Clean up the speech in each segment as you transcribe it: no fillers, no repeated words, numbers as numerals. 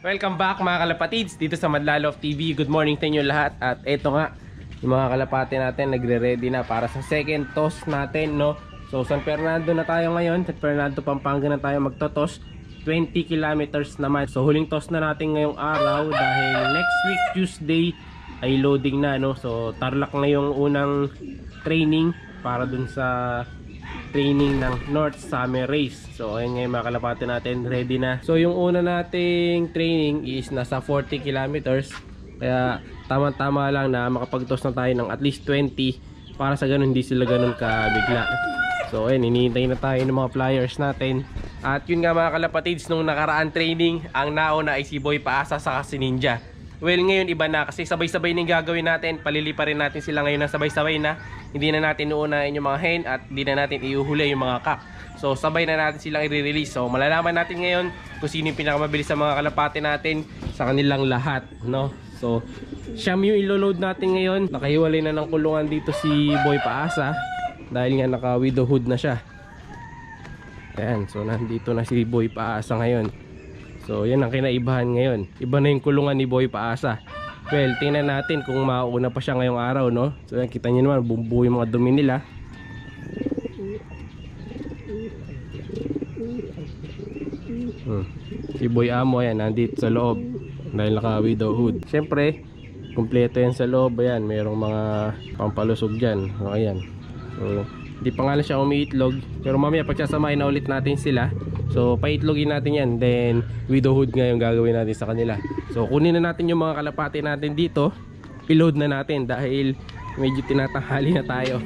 Welcome back mga kalapatids dito sa Madlalove TV. Good morning sa inyo lahat. At eto nga, yung mga kalapati natin nagre-ready na para sa second toss natin, no? So San Fernando na tayo ngayon. San Fernando, Pampanga na tayo magto-toss. 20 kilometers naman. So huling toss na natin ngayong araw dahil next week Tuesday ay loading na, no? So Tarlac na yung unang training para dun sa training ng North Summer Race. So ayun ngayon mga kalapati natin, ready na. So yung una nating training is nasa 40 kilometers. Kaya tama-tama lang na makapag-toss na tayo ng at least 20 para sa ganun hindi sila ganun kabigla. So ayun, hinihintay na tayo ng mga flyers natin. At yun nga mga kalapatids, nung nakaraan training, ang nauna ay si Boy Paasa saka si Ninja. Well, ngayon iba na kasi sabay-sabay na yung gagawin natin. Palilipa rin natin sila ngayon na sabay-sabay na. Hindi na natin uunahin yung mga hen at hindi na natin iuhuli yung mga kak. So sabay na natin silang i-release. So malalaman natin ngayon kung sino yung pinakamabilis sa mga kalapati natin sa kanilang lahat, no? So siyam yung ilo-load natin ngayon. Nakahiwalay na ng kulungan dito si Boy Paasa dahil nga naka-widowhood na siya. Ayan, so nandito na si Boy Paasa ngayon. So yan ang kinaibahan ngayon. Iba na yung kulungan ni Boy Paasa. Well, tingnan natin kung mauna pa siya ngayong araw, no? So yan, kita nyo naman, bumbu yung mga dumi nila. Si Boy Amo, ayan, nandito sa loob dahil naka-widowhood. Siyempre, kumpleto yan sa loob. Ayan, mayroong mga pampalusog dyan. So ayan. So hindi pa nga lang siya umiitlog, pero mamaya pagsasamahin na ulit natin sila. So paitlogin natin yan, then widowhood nga yung gagawin natin sa kanila. So kunin na natin yung mga kalapati natin dito, i-load na natin dahil medyo tinatanghali na tayo.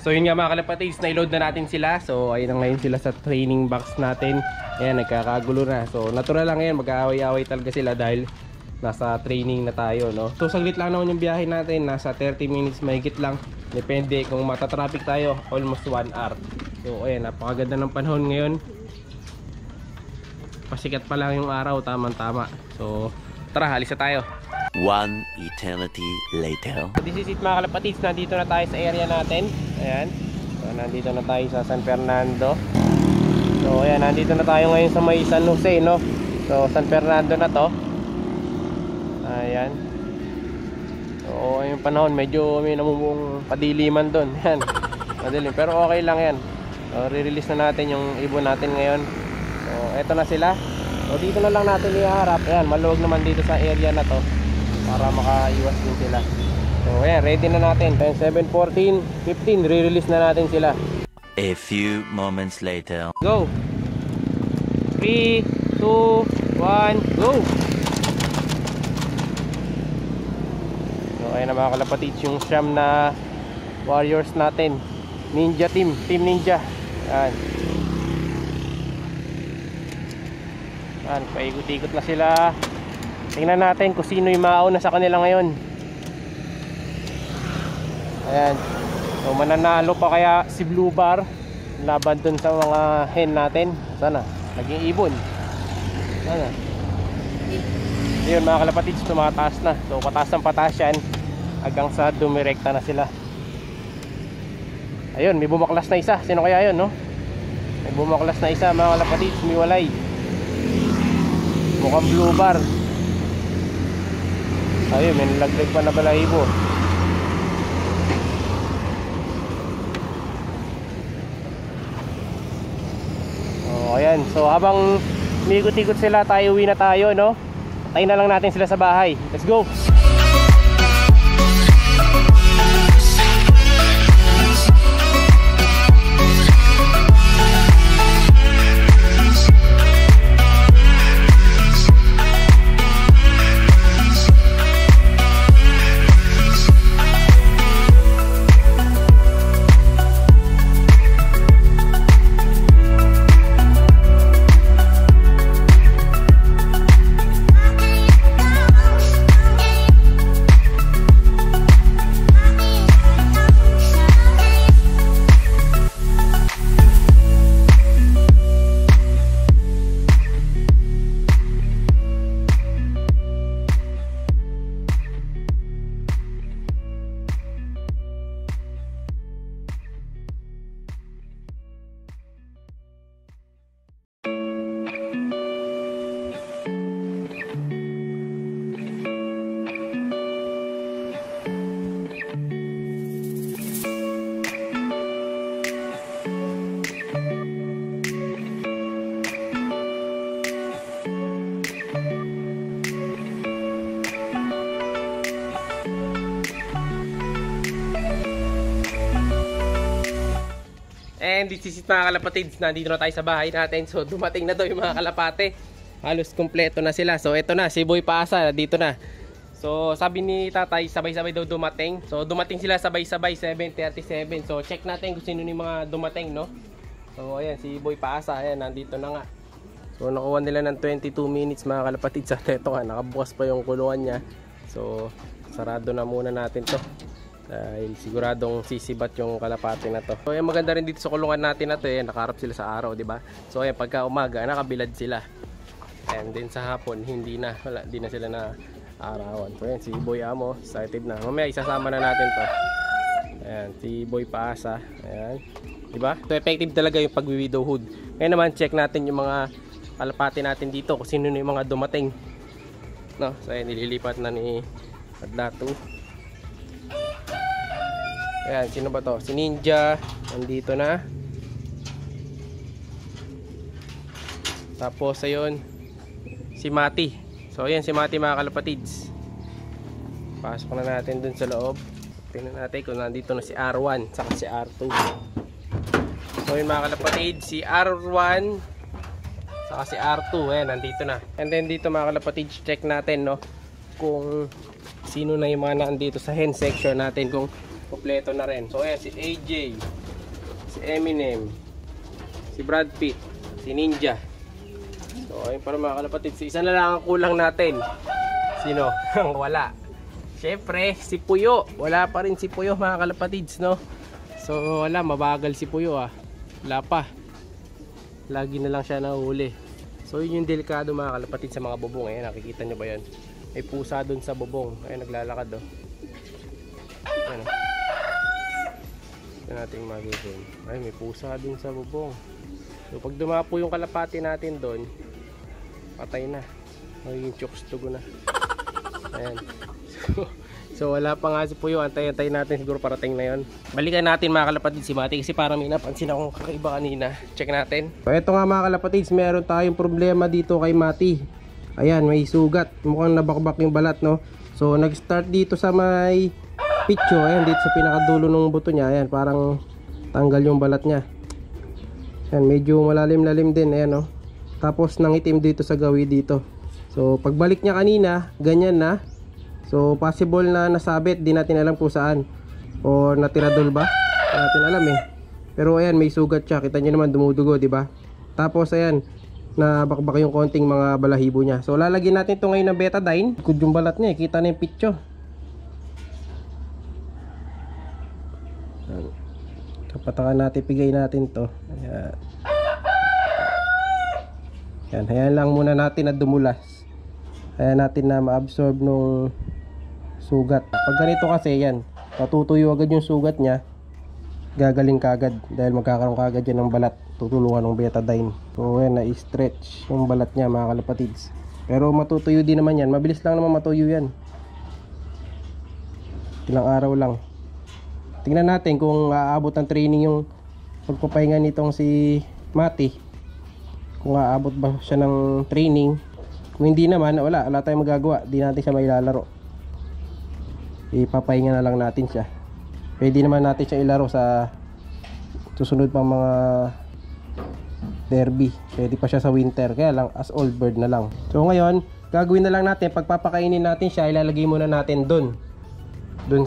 So yun nga mga kalapatids, na-load na natin sila. So ayun na ngayon sila sa training box natin. Ayan, nagkakagulo na. So natural lang ngayon, mag-aaway-aaway talaga sila dahil nasa training na tayo, no? So saglit lang naman yung biyahe natin, nasa 30 minutes mahigit lang. Depende kung matatraffic tayo, almost 1 hour. So ayan, napakaganda ng panahon ngayon. Pasikat pa lang yung araw, tamang-tama. So tara, halis na tayo. One eternity later. So this is it mga kalapatids, nandito na tayo sa area natin. Ayan, so nandito na tayo sa San Fernando. So ayan, nandito na tayo ngayon sa may San Jose, no? So San Fernando na to. Ayan. So yung panahon, medyo may namumong padiliman doon. Ayan, madilim, pero okay lang yan. So re-release na natin yung ibon natin ngayon. So eto na sila. So dito na lang natin iharap. Ayan, maluwag naman dito sa area na to para makaiwas din sila. So ayan, ready na natin. 7:14, 15, re-release na natin sila. A few moments later. Go! 3, 2, 1, go! So ayan na mga kalapatids, yung siyam na warriors natin. Ninja team, team ninja. Ayan. Ayan, paikot-ikot na sila. Tingnan natin kung sino yung mauna sa kanila ngayon. Ayan. So mananalo pa kaya si Blue Bar laban dun sa mga hen natin. Sana naging ibon. Sana. Ayun mga kalapatids, tumataas na. So pataas ng pataas yan hanggang sa dumirekta na sila. Ayun, may bumaklas na isa. Sino kaya yun, no? May bumaklas na isa mga kalapatids, miwalay. Mukhang Blue Bar. Ayun, may nalaglag pa na balahibo. Oh, ayan. So habang miikot-ikot sila, tayo uwi na tayo, no? Tayo na lang natin sila sa bahay. Let's go! second visit mga kalapatids. Nandito na tayo sa bahay natin. So dumating na to yung mga kalapate. Halos kumpleto na sila. So ito na, si Boy Paasa dito na. So sabi ni tatay, sabay-sabay daw dumating. So dumating sila sabay-sabay, 7:37. So check natin kung sino yung mga dumating, no? So ayan, si Boy Paasa, ayan, nandito na nga. So nakuha nila ng 22 minutes mga kalapatids. Sa ito nga, nakabukas pa yung kulungan niya. So sarado na muna natin to. Dahil siguradong sisibat yung kalapate na to. So ayan, maganda rin dito sa kulungan natin na to. Ayan, nakaharap sila sa araw, di ba? So ayan, pagka umaga, nakabilad sila. And then sa hapon, hindi na sila na arawan. So ayan, si Boy Amo, excited na. Mamaya isasama na natin to. Ayan, si Boy Paasa. Ayan, diba? So effective talaga yung pag-widowhood. Ngayon naman, check natin yung mga kalapate natin dito kung sino na yung mga dumating, no? So ayan, nililipat na ni Adlato. Ayan, sino ba to? Si Ninja, nandito na. Tapos ayun, si Mati. So ayan, si Mati mga kalapatids. Pasok na natin dun sa loob. Tingnan natin kung nandito na si R1 saka si R2. So yun mga kalapatids, si R1 saka si R2, ayan, nandito na. And then dito mga kalapatids, check natin, no, kung sino na yung mga nandito sa hen section natin, kung kompleto na rin. So ayan, si AJ, si Eminem, si Brad Pitt, si Ninja. So ayun para mga kalapatids, isa na lang ang kulang natin. Sino? Wala. Siyempre, si Puyo. Wala pa rin si Puyo mga kalapatids, no? So wala, mabagal si Puyo, ah. Wala pa. Lagi na lang siya nahuli. So yun yung delikado mga kalapatid sa mga bubong. Ayan, nakikita nyo ba yan? May pusa dun sa bubong. Ayan, naglalakad, oh. Ayan, oh. Ayan natin magiging. Ay, may pusa dun sa bubong. So pag dumapo yung kalapati natin dun, patay na. Magiging chokstugo na. Ayan. So wala pa nga si Puyo. Antay-antay natin, siguro parating na yon. Balikan natin mga kalapatid si Mati, kasi parang may napansin akong kakaiba kanina. Check natin. So eto nga mga kalapatids, meron tayong problema dito kay Mati. Ayan, may sugat. Mukhang nabakbak yung balat, no? So nag-start dito sa may pitcho. Ayan, dito sa pinakadulo ng buto niya. Ayan, parang tanggal yung balat niya. Ayan, medyo malalim-lalim din. Ayan, no? Tapos nangitim dito sa gawi dito. So pagbalik niya kanina, ganyan na. So possible na nasabit, di natin alam kung saan. O natiradol ba? Di natin alam eh. Pero ayan, may sugat siya. Kita nyo naman, dumudugo, di ba? Tapos ayan, nabakbak yung konting mga balahibo niya. So lalagyan natin ito ngayon ng betadine. Good yung balat niya eh. Kita na yung pitcho. Kapatakan natin, pigay natin to. Ayan. Ayan, ayan lang muna natin na dumulas. Ayan natin na ma-absorb nung sugat. Pag ganito kasi yan, natutuyo agad yung sugat niya, gagaling kagad dahil magkakaroon kagad yan ng balat, tutulungan ng betadine. So yan, na-stretch yung balat niya mga kalapatids. Pero matutuyo din naman yan, mabilis lang naman matuyo yan, ilang araw lang. Tingnan natin kung aabot ng training yung pagpapahinga nitong si Mati, kung aabot ba siya ng training. Kung hindi naman, wala tayong magagawa, di natin siya mailalaro. Ipapahinga na lang natin siya. Pwede naman natin siya ilaro sa susunod pang mga derby. Pwede pa siya sa winter, kaya lang as old bird na lang. So ngayon, gagawin na lang natin, pagpapakainin natin siya, ilalagay muna natin dun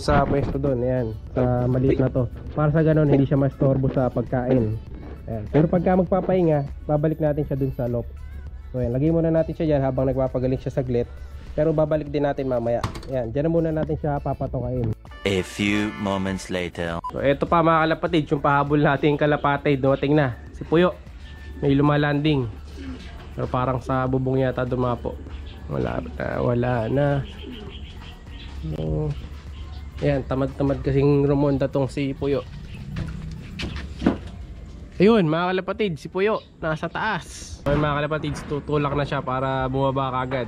sa pwesto dun. Ayan, sa maliit na to, para sa ganun hindi siya mastorbo sa pagkain. Ayan. Pero pagka magpapahinga, babalik natin siya dun sa loft. So ayan, lagay muna natin siya dyan habang nagpapagaling siya saglit. Pero babalik din natin mamaya. Ayan, dyan na muna natin siya papatokain. A few moments later. So eto pa mga kalapatid, yung pahabol natin kalapatay, dumating na. Si Puyo, may lumalanding. Pero parang sa bubong yata dumapo. Wala na. Ayan, tamad-tamad kasing rumonda tong si Puyo. Ayun mga kalapatid, si Puyo nasa taas. Ayun mga kalapatid, tutulak na siya para bumaba kagad.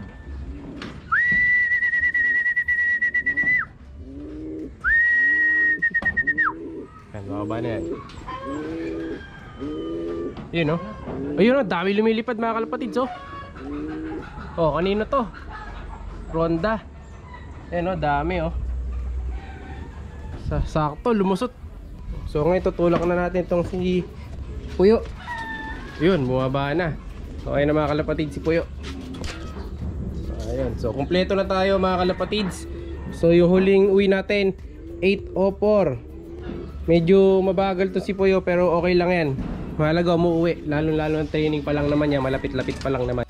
Ayan, bababa na yan. Yun, oh. Ayun, oh, dami lumilipad mga kalapatid, oh. Oh, kanino to? Ronda. Ayan, oh, dami, oh. Sakto, lumusot. So ngayon tutulak na natin itong si Puyo. Yun, bumaba na. Okay na mga kalapatids si Puyo. Ayun, so kumpleto na tayo mga kalapatids. So yung huling uwi natin 8:04. Medyo mabagal to si Puyo pero okay lang yan. Mahalaga umuwi, lalo ang training pa lang naman niya, malapit-lapit pa lang naman.